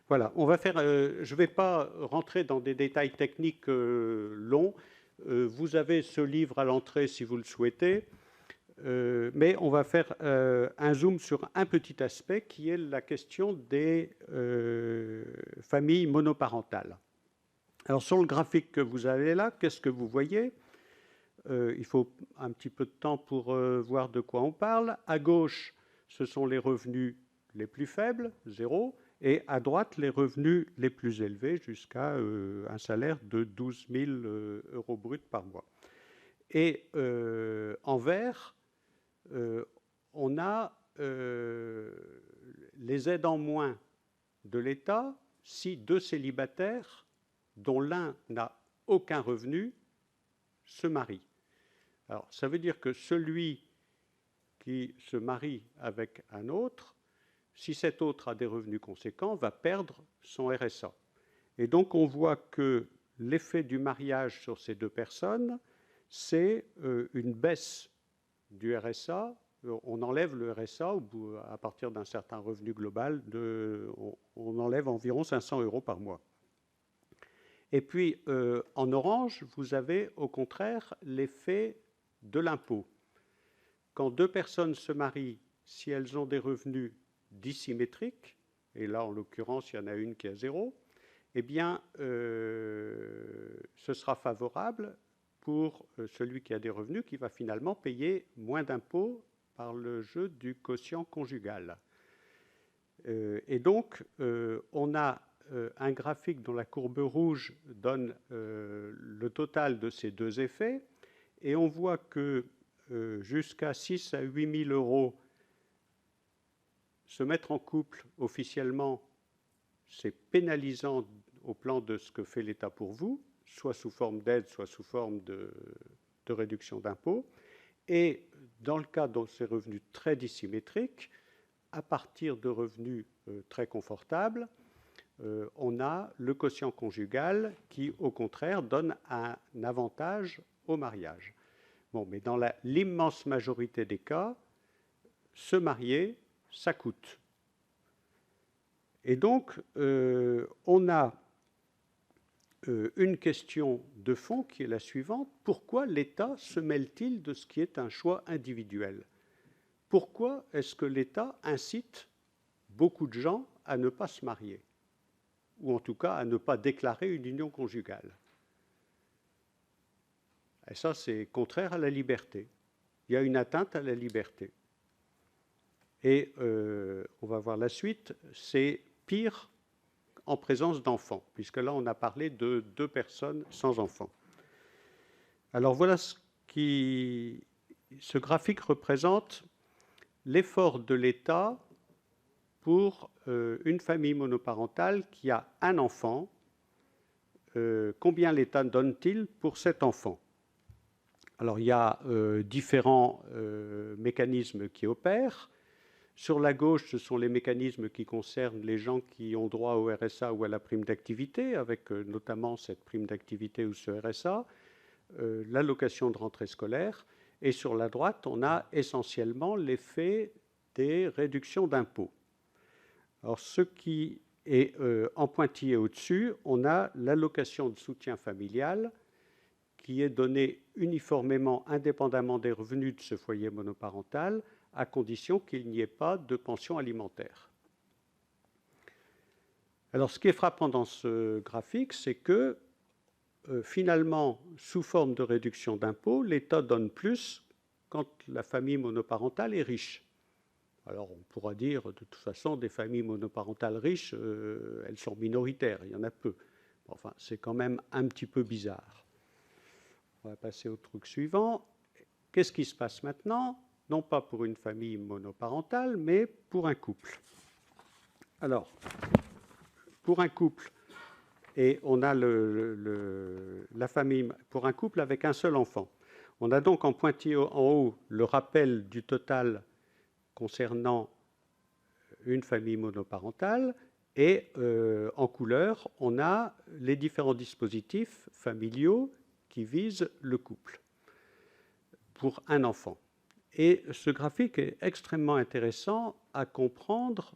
Voilà, on va faire. Je ne vais pas rentrer dans des détails techniques longs. Vous avez ce livre à l'entrée si vous le souhaitez, mais on va faire un zoom sur un petit aspect qui est la question des familles monoparentales. Alors sur le graphique que vous avez là, qu'est-ce que vous voyez? Il faut un petit peu de temps pour voir de quoi on parle. À gauche, ce sont les revenus les plus faibles, 0, et à droite, les revenus les plus élevés, jusqu'à un salaire de 12 000 euros bruts par mois. Et en vert, on a les aides en moins de l'État si deux célibataires, dont l'un n'a aucun revenu, se marient. Alors, ça veut dire que celui qui se marie avec un autre, si cet autre a des revenus conséquents, va perdre son RSA. Et donc, on voit que l'effet du mariage sur ces deux personnes, c'est une baisse du RSA. On enlève le RSA à partir d'un certain revenu global, on enlève environ 500 euros par mois. Et puis, en orange, vous avez au contraire l'effet de l'impôt. Quand deux personnes se marient, si elles ont des revenus dissymétriques, et là, en l'occurrence, il y en a une qui a 0, eh bien, ce sera favorable pour celui qui a des revenus qui va finalement payer moins d'impôts par le jeu du quotient conjugal. Et donc, on a un graphique dont la courbe rouge donne le total de ces deux effets, et on voit que jusqu'à 6 000 à 8 000 euros, se mettre en couple officiellement, c'est pénalisant au plan de ce que fait l'État pour vous, soit sous forme d'aide, soit sous forme de réduction d'impôts. Et dans le cas de ces revenus très dissymétriques, à partir de revenus très confortables, on a le quotient conjugal qui, au contraire, donne un avantage au mariage. Bon, mais dans l'immense majorité des cas, se marier, ça coûte. Et donc, on a une question de fond qui est la suivante. Pourquoi l'État se mêle-t-il de ce qui est un choix individuel? Pourquoi est-ce que l'État incite beaucoup de gens à ne pas se marier? Ou en tout cas à ne pas déclarer une union conjugale? Et ça, c'est contraire à la liberté. Il y a une atteinte à la liberté. Et on va voir la suite, c'est pire en présence d'enfants, puisque là, on a parlé de deux personnes sans enfants. Alors voilà ce graphique représente l'effort de l'État pour une famille monoparentale qui a un enfant. Combien l'État donne-t-il pour cet enfant? Alors, il y a différents mécanismes qui opèrent. Sur la gauche, ce sont les mécanismes qui concernent les gens qui ont droit au RSA ou à la prime d'activité, avec notamment cette prime d'activité ou ce RSA, l'allocation de rentrée scolaire. Et sur la droite, on a essentiellement l'effet des réductions d'impôts. Alors, ce qui est en pointillé au-dessus, on a l'allocation de soutien familial qui est donnée uniformément, indépendamment des revenus de ce foyer monoparental, à condition qu'il n'y ait pas de pension alimentaire. Alors, ce qui est frappant dans ce graphique, c'est que, finalement, sous forme de réduction d'impôts, l'État donne plus quand la famille monoparentale est riche. Alors, on pourra dire, de toute façon, des familles monoparentales riches, elles sont minoritaires, il y en a peu. Enfin, c'est quand même un petit peu bizarre. On va passer au truc suivant. Qu'est-ce qui se passe maintenant? Non pas pour une famille monoparentale, mais pour un couple. Alors, pour un couple, et on a la famille pour un couple avec un seul enfant. On a donc en pointillé en haut le rappel du total concernant une famille monoparentale, et en couleur, on a les différents dispositifs familiaux qui visent le couple pour un enfant. Et ce graphique est extrêmement intéressant à comprendre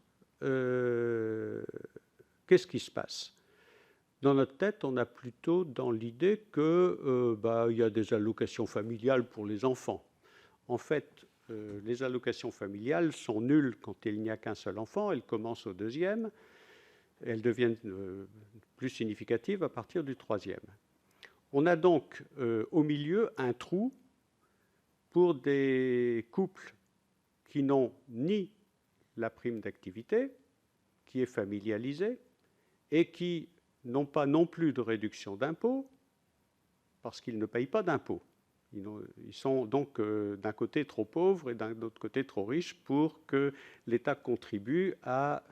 qu'est-ce qui se passe? Dans notre tête, on a plutôt dans l'idée que il y a des allocations familiales pour les enfants. En fait, les allocations familiales sont nulles quand il n'y a qu'un seul enfant. Elles commencent au deuxième. Elles deviennent plus significatives à partir du troisième. On a donc au milieu un trou pour des couples qui n'ont ni la prime d'activité, qui est familialisée, et qui n'ont pas non plus de réduction d'impôt, parce qu'ils ne payent pas d'impôt. Ils sont donc d'un côté trop pauvres et d'un autre côté trop riches pour que l'État contribue à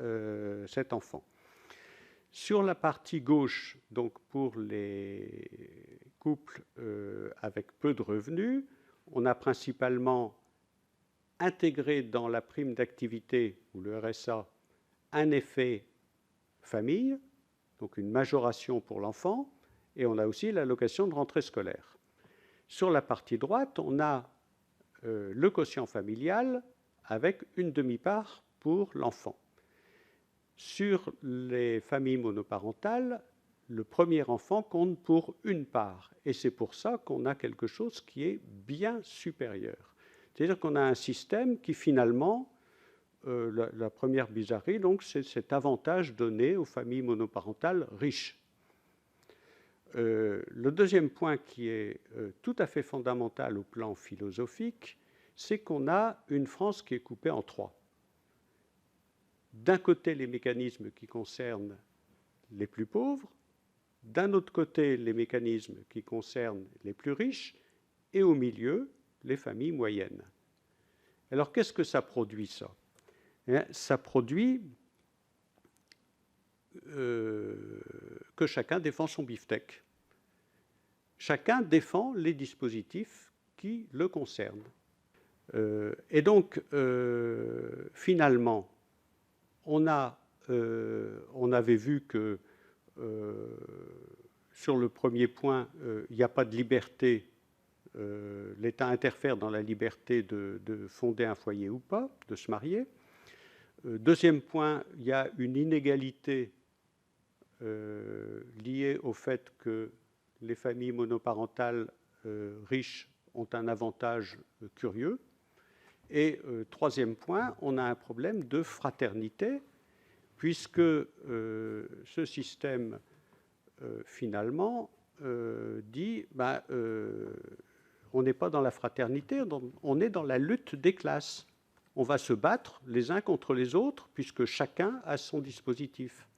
cet enfant. Sur la partie gauche, donc pour les couples avec peu de revenus, on a principalement intégré dans la prime d'activité ou le RSA un effet famille, donc une majoration pour l'enfant, et on a aussi l'allocation de rentrée scolaire. Sur la partie droite, on a le quotient familial avec une demi-part pour l'enfant. Sur les familles monoparentales, le premier enfant compte pour une part, et c'est pour ça qu'on a quelque chose qui est bien supérieur. C'est-à-dire qu'on a un système qui finalement, la première bizarrerie, donc, c'est cet avantage donné aux familles monoparentales riches. Le deuxième point qui est tout à fait fondamental au plan philosophique, c'est qu'on a une France qui est coupée en trois. D'un côté, les mécanismes qui concernent les plus pauvres, d'un autre côté, les mécanismes qui concernent les plus riches, et au milieu, les familles moyennes. Alors, qu'est-ce que ça produit, ça? Ça produit que chacun défend son beefsteak. Chacun défend les dispositifs qui le concernent. Et donc, finalement, on avait vu que sur le premier point, il n'y a pas de liberté. L'État interfère dans la liberté de fonder un foyer ou pas, de se marier. Deuxième point, il y a une inégalité liée au fait que les familles monoparentales riches ont un avantage curieux. Et troisième point, on a un problème de fraternité, puisque ce système, finalement, dit on n'est pas dans la fraternité, on est dans la lutte des classes. On va se battre les uns contre les autres, puisque chacun a son dispositif.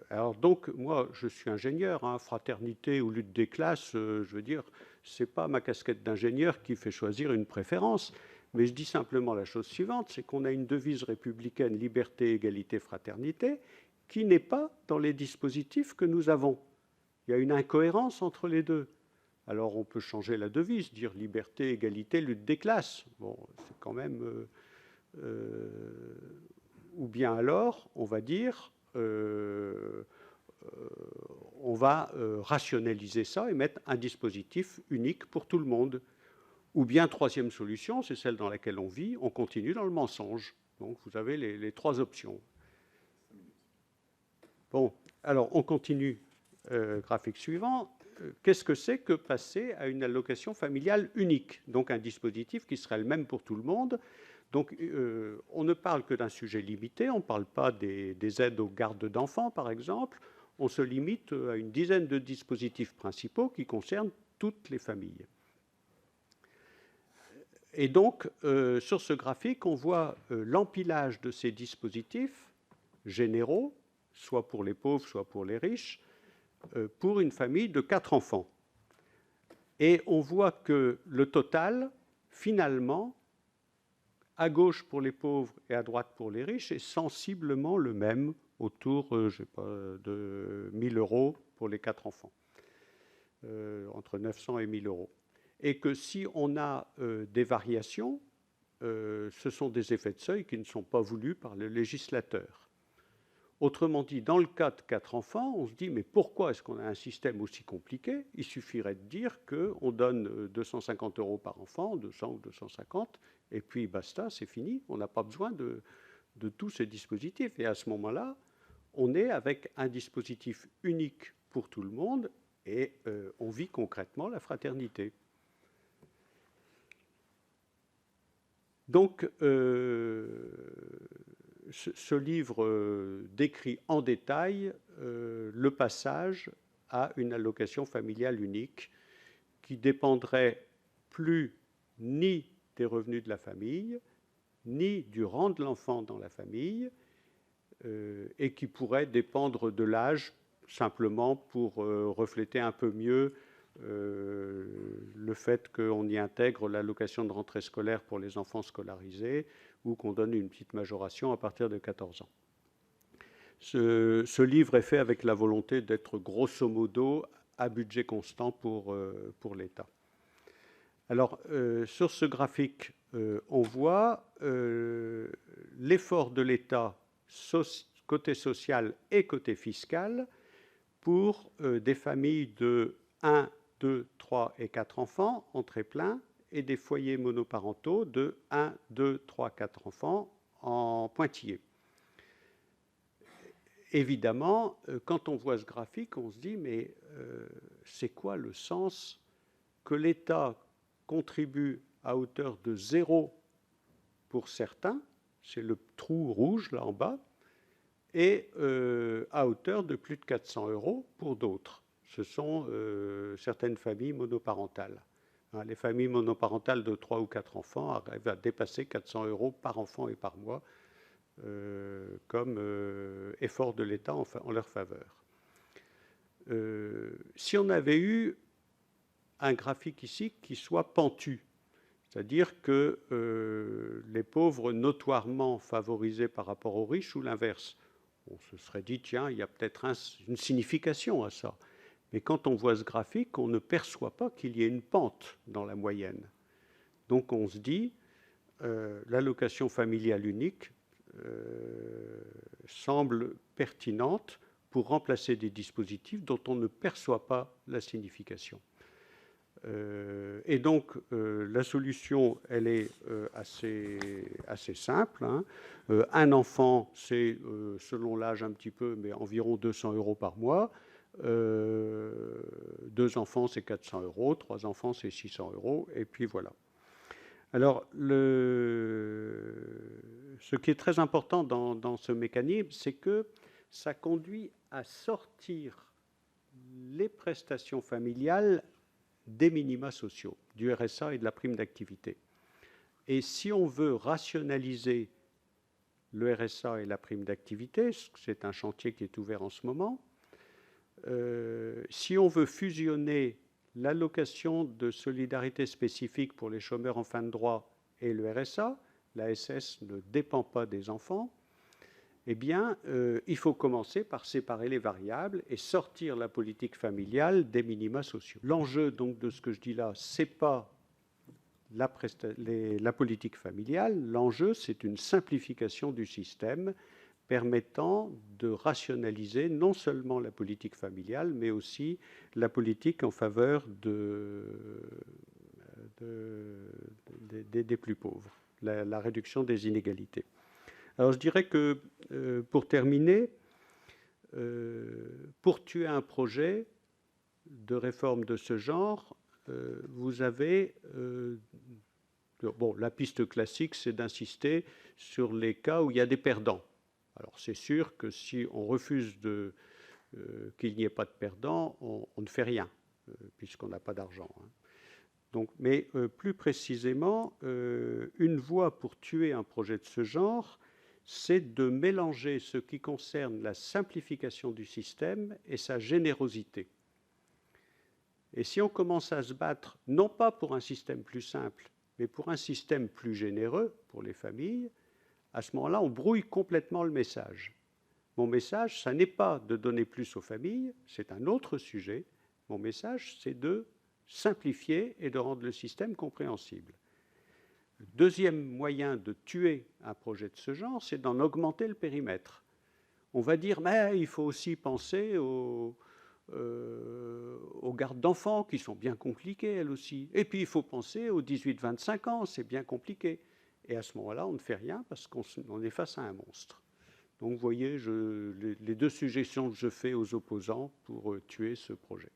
Alors donc, moi, je suis ingénieur, hein, fraternité ou lutte des classes, je veux dire, ce n'est pas ma casquette d'ingénieur qui fait choisir une préférence, mais je dis simplement la chose suivante, c'est qu'on a une devise républicaine, liberté, égalité, fraternité, qui n'est pas dans les dispositifs que nous avons. Il y a une incohérence entre les deux. Alors on peut changer la devise, dire liberté, égalité, lutte des classes. Bon, c'est quand même... ou bien alors, on va dire... on va rationaliser ça et mettre un dispositif unique pour tout le monde. Ou bien, troisième solution, c'est celle dans laquelle on vit, on continue dans le mensonge. Donc, vous avez les trois options. Bon, alors, on continue. Graphique suivant. Qu'est-ce que c'est que passer à une allocation familiale unique? Donc, un dispositif qui serait le même pour tout le monde. Donc, on ne parle que d'un sujet limité, on ne parle pas des aides aux gardes d'enfants, par exemple. On se limite à une dizaine de dispositifs principaux qui concernent toutes les familles. Et donc, sur ce graphique, on voit l'empilage de ces dispositifs généraux, soit pour les pauvres, soit pour les riches, pour une famille de 4 enfants. Et on voit que le total, finalement, à gauche pour les pauvres et à droite pour les riches, est sensiblement le même, autour je sais pas, de 1 000 € pour les 4 enfants, entre 900 et 1 000 €. Et que si on a des variations, ce sont des effets de seuil qui ne sont pas voulus par le législateur. Autrement dit, dans le cas de 4 enfants, on se dit, mais pourquoi est-ce qu'on a un système aussi compliqué? Il suffirait de dire qu'on donne 250 € par enfant, 200 ou 250, et puis basta, c'est fini. On n'a pas besoin de tous ces dispositifs. Et à ce moment-là, on est avec un dispositif unique pour tout le monde et on vit concrètement la fraternité. Donc, ce livre décrit en détail le passage à une allocation familiale unique qui dépendrait plus ni des revenus de la famille, ni du rang de l'enfant dans la famille, et qui pourrait dépendre de l'âge, simplement pour refléter un peu mieux le fait qu'on y intègre l'allocation de rentrée scolaire pour les enfants scolarisés ou qu'on donne une petite majoration à partir de 14 ans. Ce livre est fait avec la volonté d'être grosso modo à budget constant pour l'État. Alors, sur ce graphique, on voit l'effort de l'État côté social et côté fiscal pour des familles de 1, 2, 3 et 4 enfants en très plein et des foyers monoparentaux de 1, 2, 3, 4 enfants en pointillé. Évidemment, quand on voit ce graphique, on se dit, mais c'est quoi le sens que l'État contribue à hauteur de 0 pour certains, c'est le trou rouge là en bas, et à hauteur de plus de 400 € pour d'autres. Ce sont certaines familles monoparentales. Les familles monoparentales de 3 ou 4 enfants arrivent à dépasser 400 € par enfant et par mois comme effort de l'État en leur faveur. Si on avait eu un graphique ici qui soit pentu, c'est-à-dire que les pauvres notoirement favorisés par rapport aux riches ou l'inverse, on se serait dit, tiens, il y a peut-être une signification à ça. Mais quand on voit ce graphique, on ne perçoit pas qu'il y ait une pente dans la moyenne. Donc on se dit, l'allocation familiale unique semble pertinente pour remplacer des dispositifs dont on ne perçoit pas la signification. Et donc, la solution, elle est assez simple. Un enfant, c'est, selon l'âge un petit peu, mais environ 200 € par mois. 2 enfants, c'est 400 €. 3 enfants, c'est 600 €. Et puis voilà. Alors, ce qui est très important dans ce mécanisme, c'est que ça conduit à sortir les prestations familiales des minima sociaux, du RSA et de la prime d'activité. Et si on veut rationaliser le RSA et la prime d'activité, c'est un chantier qui est ouvert en ce moment, si on veut fusionner l'allocation de solidarité spécifique pour les chômeurs en fin de droit et le RSA, l'ASS ne dépend pas des enfants, eh bien, il faut commencer par séparer les variables et sortir la politique familiale des minima sociaux. L'enjeu donc de ce que je dis là, c'est pas la politique familiale, l'enjeu c'est une simplification du système permettant de rationaliser non seulement la politique familiale, mais aussi la politique en faveur des plus pauvres, la réduction des inégalités. Alors je dirais que, pour terminer, pour tuer un projet de réforme de ce genre, vous avez... bon, la piste classique, c'est d'insister sur les cas où il y a des perdants. Alors c'est sûr que si on refuse qu'il n'y ait pas de perdants, on ne fait rien, puisqu'on n'a pas d'argent. Donc, mais plus précisément, une voie pour tuer un projet de ce genre, c'est de mélanger ce qui concerne la simplification du système et sa générosité. Et si on commence à se battre, non pas pour un système plus simple, mais pour un système plus généreux pour les familles, à ce moment-là, on brouille complètement le message. Mon message, ça n'est pas de donner plus aux familles, c'est un autre sujet. Mon message, c'est de simplifier et de rendre le système compréhensible. Le deuxième moyen de tuer un projet de ce genre, c'est d'en augmenter le périmètre. On va dire, mais il faut aussi penser aux gardes d'enfants, qui sont bien compliquées, elles aussi. Et puis, il faut penser aux 18-25 ans, c'est bien compliqué. Et à ce moment-là, on ne fait rien parce qu'on est face à un monstre. Donc vous voyez les deux suggestions que je fais aux opposants pour tuer ce projet.